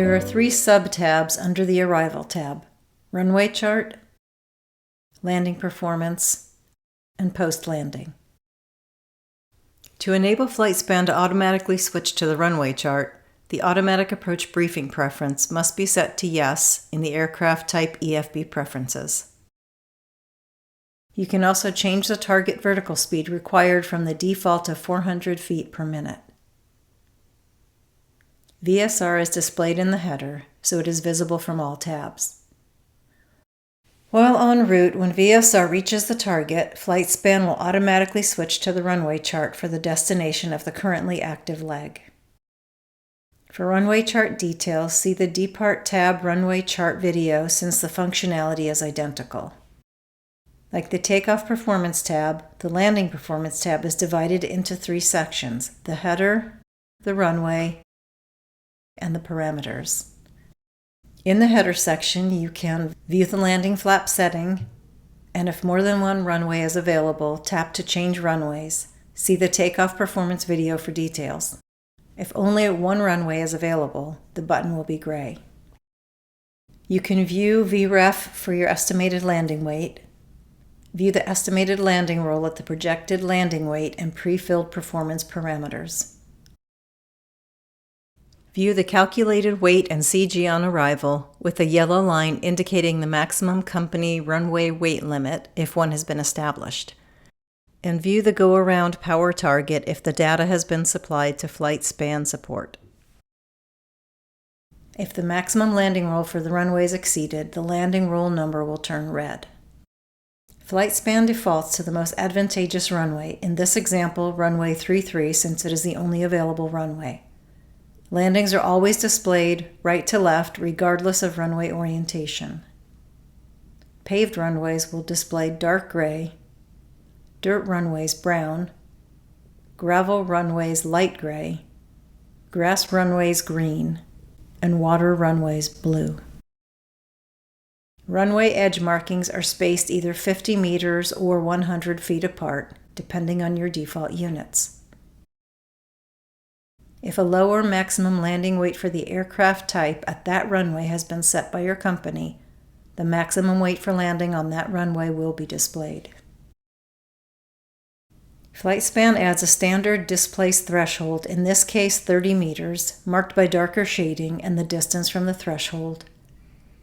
There are 3 sub-tabs under the Arrival tab: Runway Chart, Landing Performance, and Post-Landing. To enable FlightSpan to automatically switch to the runway chart, the Automatic Approach Briefing preference must be set to Yes in the Aircraft Type EFB preferences. You can also change the target vertical speed required from the default of 400 feet per minute. VSR is displayed in the header, so it is visible from all tabs. While en route, when VSR reaches the target, FlightSpan will automatically switch to the runway chart for the destination of the currently active leg. For runway chart details, see the Depart tab runway chart video since the functionality is identical. Like the Takeoff Performance tab, the Landing Performance tab is divided into 3 sections: the header, the runway, and the parameters. In the header section, you can view the landing flap setting, and if more than one runway is available, tap to change runways. See the Takeoff Performance video for details. If only one runway is available, the button will be gray. You can view VREF for your estimated landing weight, view the estimated landing roll at the projected landing weight and pre-filled performance parameters. View the calculated weight and CG on arrival, with a yellow line indicating the maximum company runway weight limit if one has been established. And view the go-around power target if the data has been supplied to FlightSpan support. If the maximum landing roll for the runway is exceeded, the landing roll number will turn red. FlightSpan defaults to the most advantageous runway, in this example runway 33 since it is the only available runway. Landings are always displayed right to left regardless of runway orientation. Paved runways will display dark gray, dirt runways brown, gravel runways light gray, grass runways green, and water runways blue. Runway edge markings are spaced either 50 meters or 100 feet apart, depending on your default units. If a lower maximum landing weight for the aircraft type at that runway has been set by your company, the maximum weight for landing on that runway will be displayed. FlightSpan adds a standard displace threshold, in this case 30 meters, marked by darker shading and the distance from the threshold,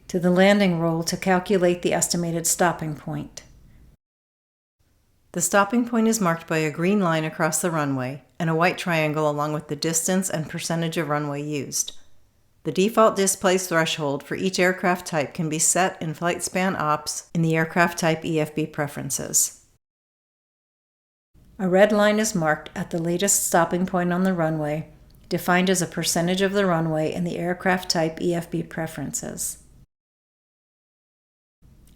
to the landing roll to calculate the estimated stopping point. The stopping point is marked by a green line across the runway and a white triangle along with the distance and percentage of runway used. The default displace threshold for each aircraft type can be set in FlightSpan Ops in the Aircraft Type EFB preferences. A red line is marked at the latest stopping point on the runway, defined as a percentage of the runway in the Aircraft Type EFB preferences.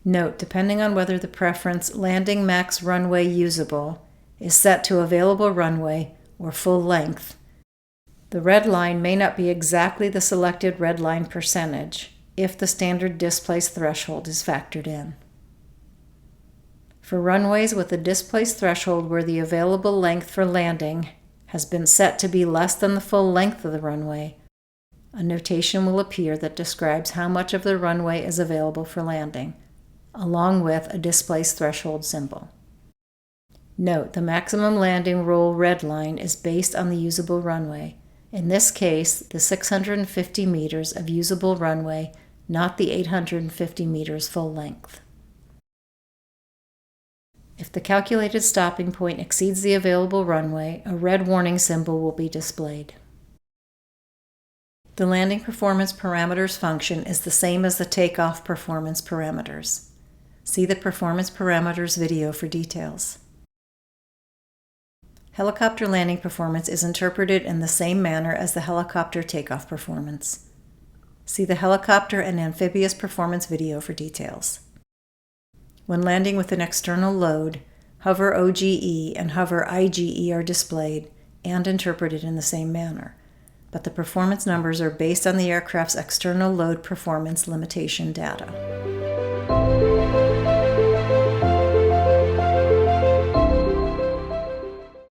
Note, depending on whether the preference Landing Max Runway Usable is set to Available Runway or Full Length, the red line may not be exactly the selected red line percentage if the standard displace threshold is factored in. For runways with a displace threshold where the available length for landing has been set to be less than the full length of the runway, a notation will appear that describes how much of the runway is available for landing, along with a displace threshold symbol. Note, the maximum landing roll red line is based on the usable runway, in this case the 650 meters of usable runway, not the 850 meters full length. If the calculated stopping point exceeds the available runway, a red warning symbol will be displayed. The landing performance parameters function is the same as the takeoff performance parameters. See the Performance Parameters video for details. Helicopter landing performance is interpreted in the same manner as the helicopter takeoff performance. See the Helicopter and Amphibious Performance video for details. When landing with an external load, Hover OGE and Hover IGE are displayed and interpreted in the same manner, but the performance numbers are based on the aircraft's external load performance limitation data.